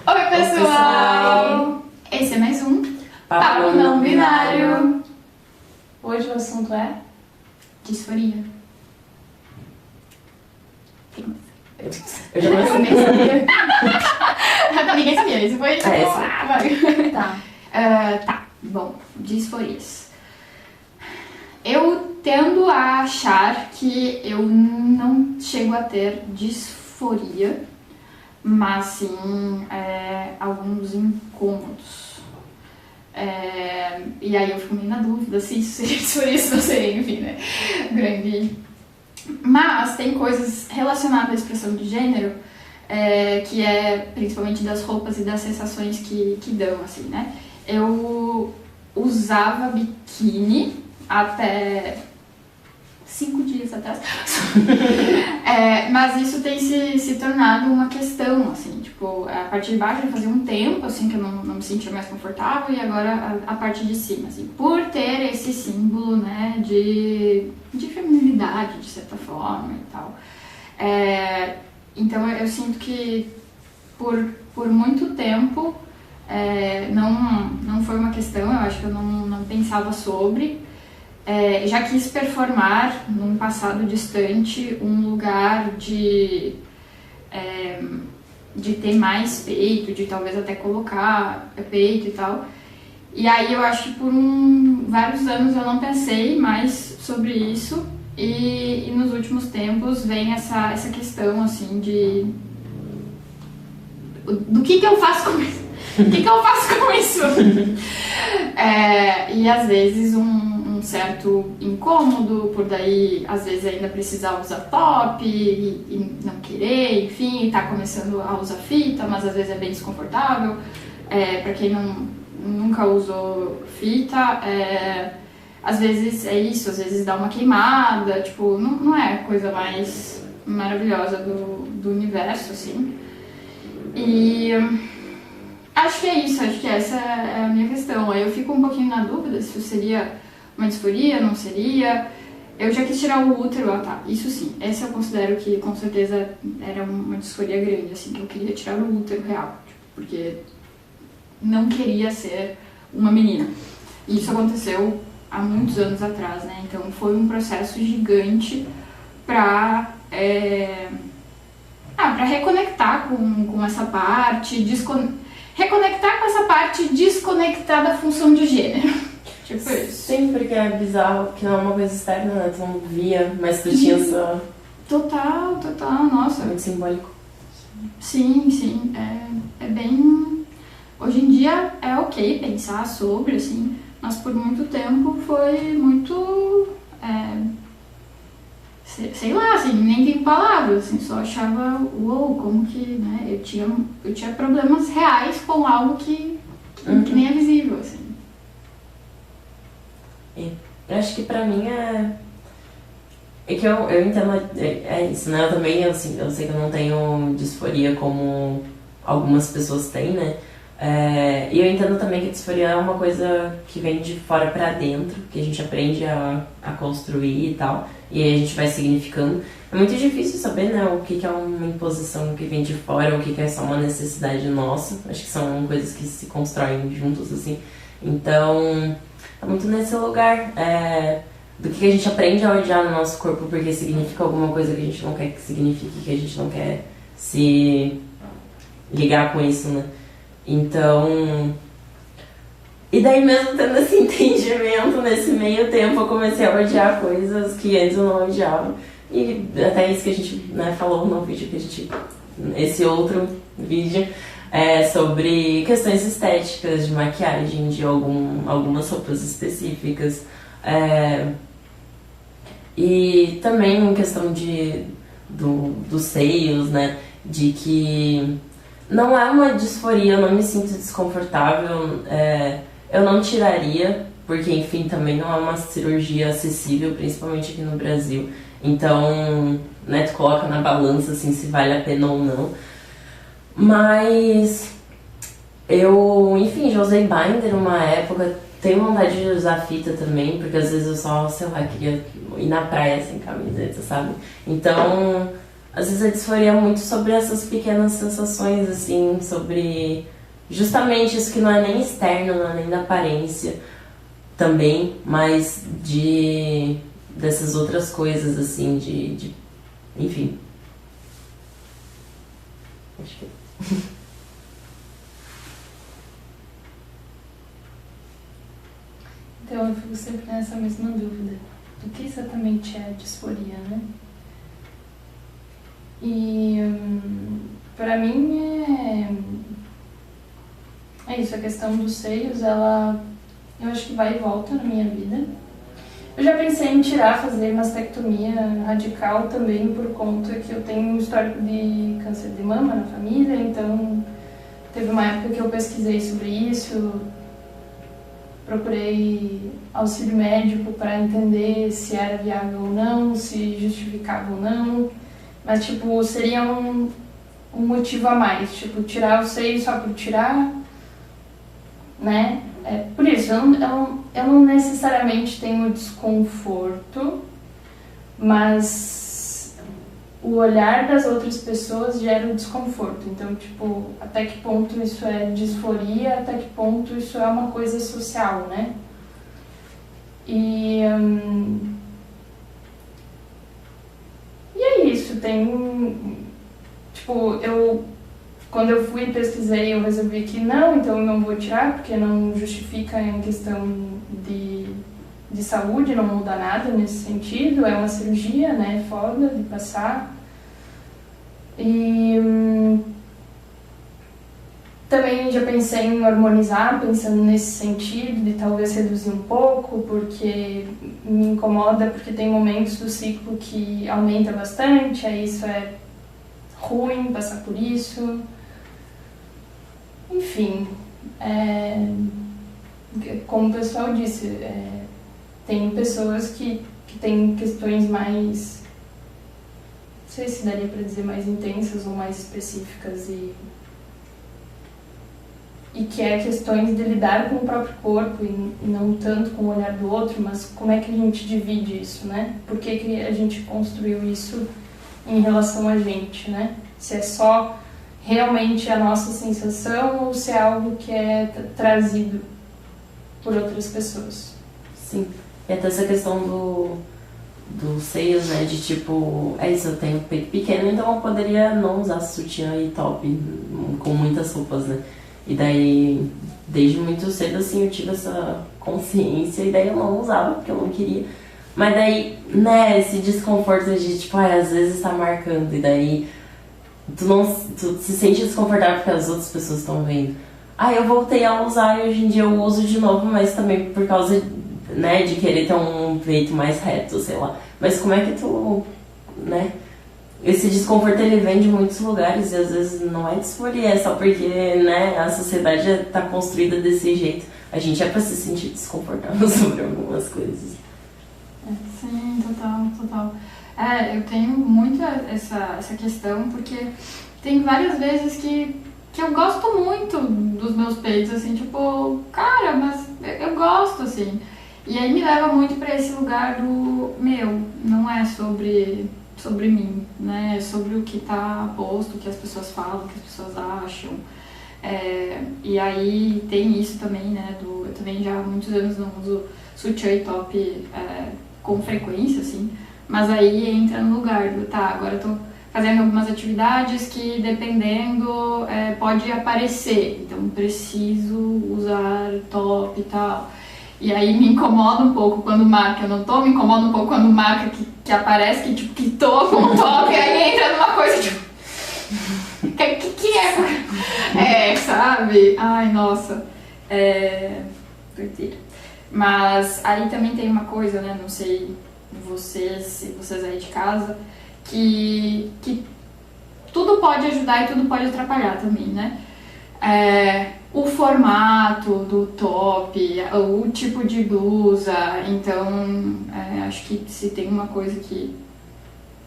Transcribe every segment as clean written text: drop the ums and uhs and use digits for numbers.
Oi, pessoal! Esse é mais um Papo Não Binário. Hoje o assunto é disforia. Eu já Eu nem sabia. Não, ninguém sabia. Isso foi tipo, esse. vai. Tá. Tá, bom, disforias. Eu tendo a achar que eu não chego a ter disforia, mas sim alguns incômodos. E aí eu fico meio na dúvida se isso seria disforia, se não seria, enfim, né? Grande. Mas tem coisas relacionadas à expressão de gênero, que é principalmente das roupas e das sensações que dão, assim, né? Eu usava biquíni até 5 dias atrás. Mas isso tem se tornado uma questão, assim, tipo, a parte de baixo já fazia um tempo, assim, que eu não me sentia mais confortável, e agora a parte de cima, assim, por ter esse símbolo, né, de feminilidade, de certa forma e tal. Então eu sinto que por muito tempo não foi uma questão, eu acho que eu não pensava sobre. Já quis performar num passado distante um lugar de ter mais peito, de talvez até colocar peito e tal. E aí eu acho que por vários anos eu não pensei mais sobre isso e nos últimos tempos vem essa questão assim do que eu faço com isso? O que eu faço com isso? E às vezes um certo incômodo, por daí às vezes ainda precisar usar top e não querer, enfim, e tá começando a usar fita, mas às vezes é bem desconfortável. Pra quem nunca usou fita, às vezes é isso, às vezes dá uma queimada, tipo, não é a coisa mais maravilhosa do universo, assim. E acho que é isso, acho que essa é a minha questão. Aí eu fico um pouquinho na dúvida se seria uma disforia, não seria. Eu já quis tirar o útero, tá, isso sim. Essa eu considero que com certeza era uma disforia grande, assim, que eu queria tirar o útero real, tipo, porque não queria ser uma menina. E isso aconteceu há muitos anos atrás, né? Então foi um processo gigante pra reconectar com essa parte, reconectar com essa parte desconectada da função de gênero. Tipo isso. Sim, porque é bizarro, que não é uma coisa externa, né? Tu não via, mas tu tinha essa... Total, nossa. É muito simbólico. Sim, é bem... Hoje em dia é ok pensar sobre, assim, mas por muito tempo foi muito... sei lá, assim, nem tenho palavras, assim, só achava, uou, como que, né, eu tinha problemas reais com algo que nem é visível, assim. Eu acho que pra mim é que eu entendo, isso, né, eu também, assim, eu sei que eu não tenho disforia como algumas pessoas têm, né, e eu entendo também que a disforia é uma coisa que vem de fora pra dentro, que a gente aprende a construir e tal, e aí a gente vai significando. É muito difícil saber, né, o que é uma imposição que vem de fora, o que é só uma necessidade nossa. Acho que são coisas que se constroem juntos, assim. Então, é muito nesse lugar do que a gente aprende a odiar no nosso corpo porque significa alguma coisa que a gente não quer que signifique, que a gente não quer se ligar com isso, né. Então, e daí mesmo tendo esse entendimento, nesse meio tempo eu comecei a odiar coisas que antes eu não odiava. E até isso que a gente, né, falou no vídeo que a gente... Esse outro vídeo sobre questões estéticas, de maquiagem, de algumas roupas específicas. E também em questão dos seios, né, de que... Não é uma disforia, eu não me sinto desconfortável, eu não tiraria, porque enfim, também não é uma cirurgia acessível, principalmente aqui no Brasil. Então, né, tu coloca na balança assim, se vale a pena ou não. Mas eu, enfim, já usei binder uma época, tenho vontade de usar fita também, porque às vezes eu só, sei lá, queria ir na praia sem camiseta, sabe? Então... às vezes a disforia é muito sobre essas pequenas sensações, assim, sobre justamente isso que não é nem externo, não é nem da aparência também, mas dessas outras coisas, assim, enfim. Acho que... Então eu fico sempre nessa mesma dúvida. Do que exatamente é disforia, né? E pra mim é isso, a questão dos seios, ela eu acho que vai e volta na minha vida. Eu já pensei em fazer mastectomia radical também por conta que eu tenho um histórico de câncer de mama na família, então teve uma época que eu pesquisei sobre isso, procurei auxílio médico para entender se era viável ou não, se justificava ou não, mas tipo, seria um motivo a mais, tipo, tirar o seio só por tirar, né? Por isso, eu não necessariamente tenho desconforto, mas o olhar das outras pessoas gera um desconforto. Então, tipo, até que ponto isso é disforia, até que ponto isso é uma coisa social, né? E é isso, tipo, quando eu fui e pesquisei, eu resolvi que não, então eu não vou tirar, porque não justifica em questão de saúde, não muda nada nesse sentido, é uma cirurgia, né, foda de passar. E também já pensei em hormonizar, pensando nesse sentido, de talvez reduzir um pouco, porque me incomoda, porque tem momentos do ciclo que aumenta bastante, aí isso é ruim, passar por isso. Enfim, como o pessoal disse, tem pessoas que têm questões mais, não sei se daria para dizer mais intensas ou mais específicas e que é questões de lidar com o próprio corpo e não tanto com o olhar do outro, mas como é que a gente divide isso, né? Por que a gente construiu isso em relação a gente, né? Se é só realmente a nossa sensação ou se é algo que é trazido por outras pessoas. Sim, e até essa questão dos seios, né, de tipo, isso, eu tenho peito pequeno, então eu poderia não usar sutiã e top com muitas roupas, né? E daí, desde muito cedo, assim, eu tive essa consciência e daí eu não usava, porque eu não queria. Mas daí, né, esse desconforto de, tipo, às vezes tá marcando e daí tu se sente desconfortável porque as outras pessoas estão vendo. Eu voltei a usar e hoje em dia eu uso de novo, mas também por causa, né, de querer ter um peito mais reto, sei lá. Mas como é que tu, né? Esse desconforto ele vem de muitos lugares e às vezes não é disforia, é só porque, né, a sociedade tá construída desse jeito. A gente é pra se sentir desconfortável sobre algumas coisas. Sim, total. Eu tenho muito essa questão, porque tem várias vezes que eu gosto muito dos meus peitos, assim, tipo, cara, mas eu gosto, assim. E aí me leva muito pra esse lugar do, não é sobre mim, né? É sobre o que tá posto, o que as pessoas falam, o que as pessoas acham. E aí tem isso também, né? Eu também já há muitos anos não uso sutiã e top com frequência, assim. Mas aí entra no lugar do, agora eu tô fazendo algumas atividades que, dependendo, pode aparecer. Então preciso usar top e tal. E aí me incomoda um pouco quando marca, eu não tô, me incomoda um pouco quando marca que aparece, que tipo, que tô com o top, e aí entra numa coisa tipo... que é? Sabe? Ai, nossa. Doideira. Mas aí também tem uma coisa, né, não sei vocês aí de casa, que tudo pode ajudar e tudo pode atrapalhar também, né? O formato do top, o tipo de blusa, então acho que se tem uma coisa que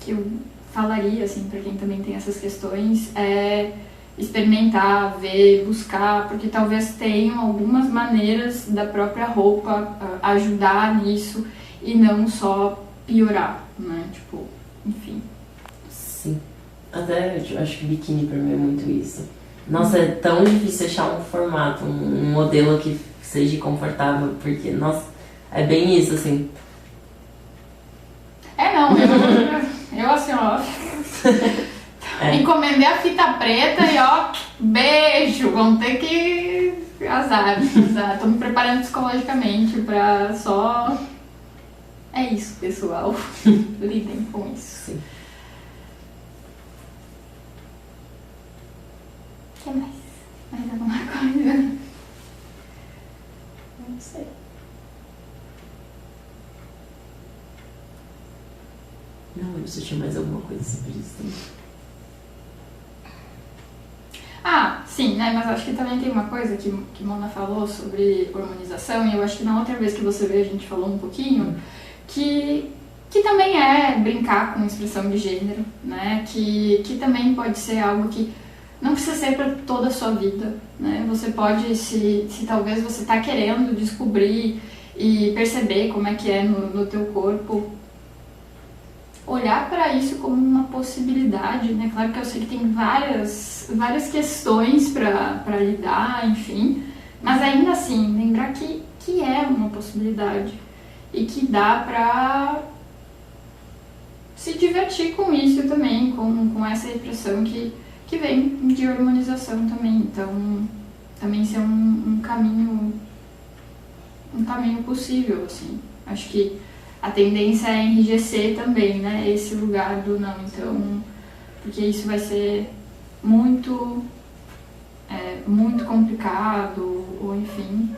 eu falaria, assim, pra quem também tem essas questões, é experimentar, ver, buscar, porque talvez tenham algumas maneiras da própria roupa ajudar nisso e não só piorar, né? Tipo, enfim. Sim. Até eu acho que biquíni pra mim é muito isso. Nossa, é tão difícil achar um formato, um modelo que seja confortável, porque, nossa, é bem isso, assim. Não, eu assim, ó, encomendei a fita preta e ó, beijo, vamos ter que azar. Tô me preparando psicologicamente pra só... É isso, pessoal. Lidem com isso. Sim. O que mais? Mais alguma coisa? Não sei. Não lembro se eu tinha mais alguma coisa sobre isso também. Sim, né? Mas acho que também tem uma coisa que Mona falou sobre hormonização, e eu acho que na outra vez que você veio a gente falou um pouquinho, que também é brincar com expressão de gênero, né? Que também pode ser algo que não precisa ser para toda a sua vida, né? Você pode, se talvez você está querendo descobrir e perceber como é que é no teu corpo, olhar para isso como uma possibilidade, né? Claro que eu sei que tem várias questões para lidar, enfim, mas ainda assim, lembrar que é uma possibilidade e que dá para se divertir com isso também, com essa repressão que vem de hormonização também. Então, também ser um caminho possível, assim. Acho que a tendência é enrijecer também, né, esse lugar do não. Então, porque isso vai ser muito complicado, ou enfim.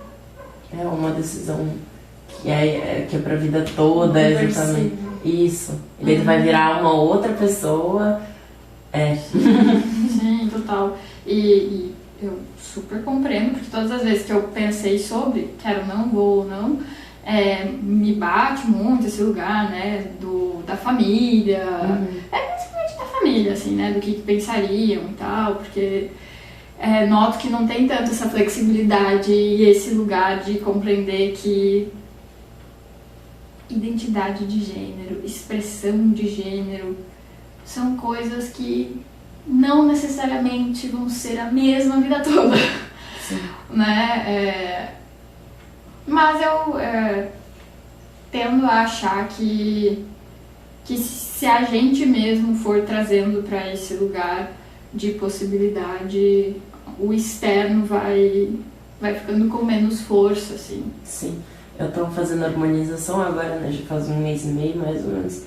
É uma decisão que é pra vida toda, exatamente. Isso. E daí tu vai virar uma outra pessoa. Sim, total. E eu super compreendo, porque todas as vezes que eu pensei sobre quero não, vou não, me bate muito esse lugar, né, da família, principalmente da família, assim, né, do que pensariam e tal, porque noto que não tem tanto essa flexibilidade e esse lugar de compreender que identidade de gênero, expressão de gênero, são coisas que não necessariamente vão ser a mesma vida toda. Sim. Né? Mas eu tendo a achar que se a gente mesmo for trazendo para esse lugar de possibilidade, o externo vai ficando com menos força, assim. Sim. Eu tô fazendo harmonização agora, né? Já faz 1 mês e meio, mais ou menos.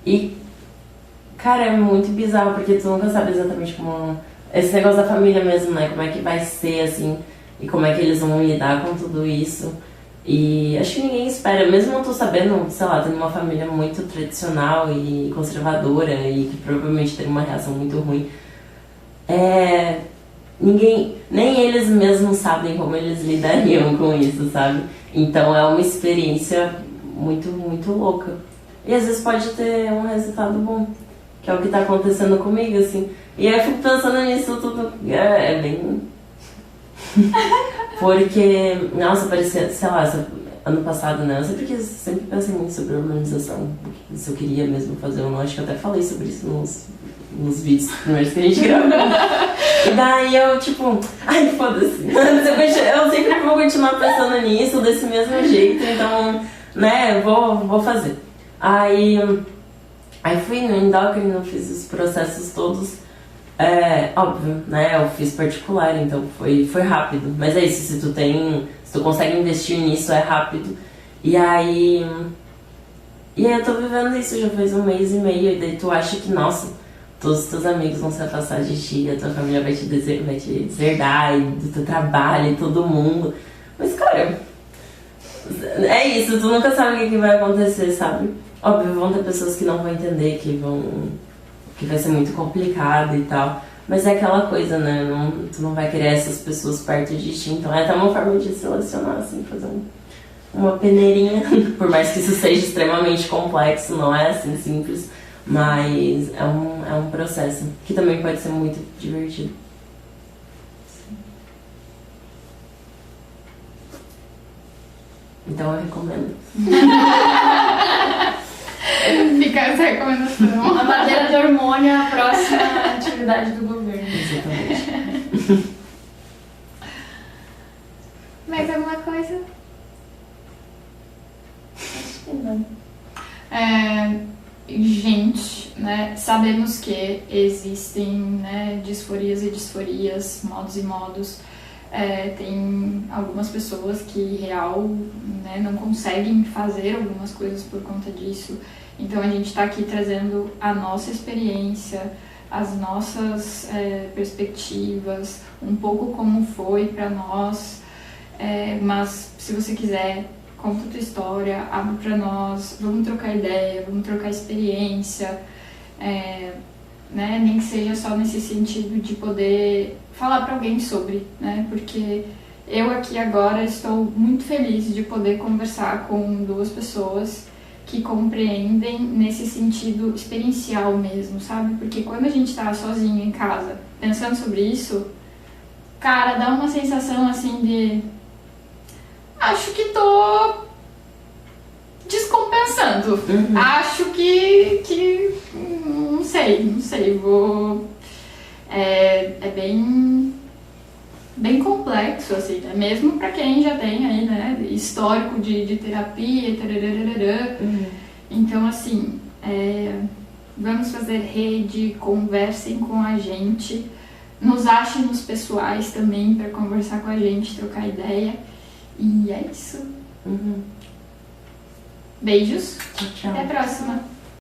E, cara, é muito bizarro, porque tu nunca sabe exatamente como... Esse negócio da família mesmo, né? Como é que vai ser, assim, e como é que eles vão lidar com tudo isso. E acho que ninguém espera, mesmo eu tô sabendo, sei lá, tendo uma família muito tradicional e conservadora e que provavelmente tem uma reação muito ruim. Nem eles mesmos sabem como eles lidariam com isso, sabe? Então é uma experiência muito, muito louca. E às vezes pode ter um resultado bom, que é o que tá acontecendo comigo, assim. E aí eu fico pensando nisso tudo, é bem... Porque, nossa, parecia, sei lá, ano passado, né? Eu sempre pensei muito sobre a organização, se eu queria mesmo fazer ou não. Acho que eu até falei sobre isso nos vídeos primeiros que a gente gravou. E daí eu, tipo, ai, foda-se. Eu sempre vou continuar pensando nisso desse mesmo jeito, então, né, vou fazer. Aí fui no endócrino, fiz os processos todos. Óbvio, né, eu fiz particular, então foi rápido. Mas é isso, se tu consegue investir nisso, é rápido. E aí eu tô vivendo isso já faz 1 mês e meio, e daí tu acha que, nossa, todos os teus amigos vão se afastar de ti, a tua família vai te deserdar, e do teu trabalho, e todo mundo. Mas, cara, é isso, tu nunca sabe o que vai acontecer, sabe? Óbvio, vão ter pessoas que não vão entender, que vai ser muito complicado e tal. Mas é aquela coisa, né? Tu não vai querer essas pessoas perto de ti. Então é até uma forma de selecionar, assim, fazer uma peneirinha. Por mais que isso seja extremamente complexo, não é assim simples. Mas é um processo que também pode ser muito divertido. Então eu recomendo. Fica essa recomendação. A madeira de hormônio é a próxima atividade do governo. Exatamente. Mais alguma coisa? Acho que não. Gente, né, sabemos que existem, né, disforias e disforias, modos e modos. Tem algumas pessoas que né, não conseguem fazer algumas coisas por conta disso. Então a gente está aqui trazendo a nossa experiência, as nossas perspectivas, um pouco como foi para nós. Mas se você quiser, conta a tua história, abre para nós, vamos trocar ideia, vamos trocar experiência, né? Nem que seja só nesse sentido de poder falar para alguém sobre, né? Porque eu aqui agora estou muito feliz de poder conversar com duas pessoas que compreendem nesse sentido experiencial mesmo, sabe? Porque quando a gente tá sozinho em casa pensando sobre isso, cara, dá uma sensação assim de acho que tô descompensando. Uhum. Acho que não sei, vou é bem complexo assim, né? Mesmo para quem já tem aí, né, histórico de terapia, tararararã. Uhum. Então assim, vamos fazer rede, conversem com a gente, nos achem nos pessoais também para conversar com a gente, trocar ideia. E é isso. Uhum. Beijos. Tchau, tchau. Até a próxima.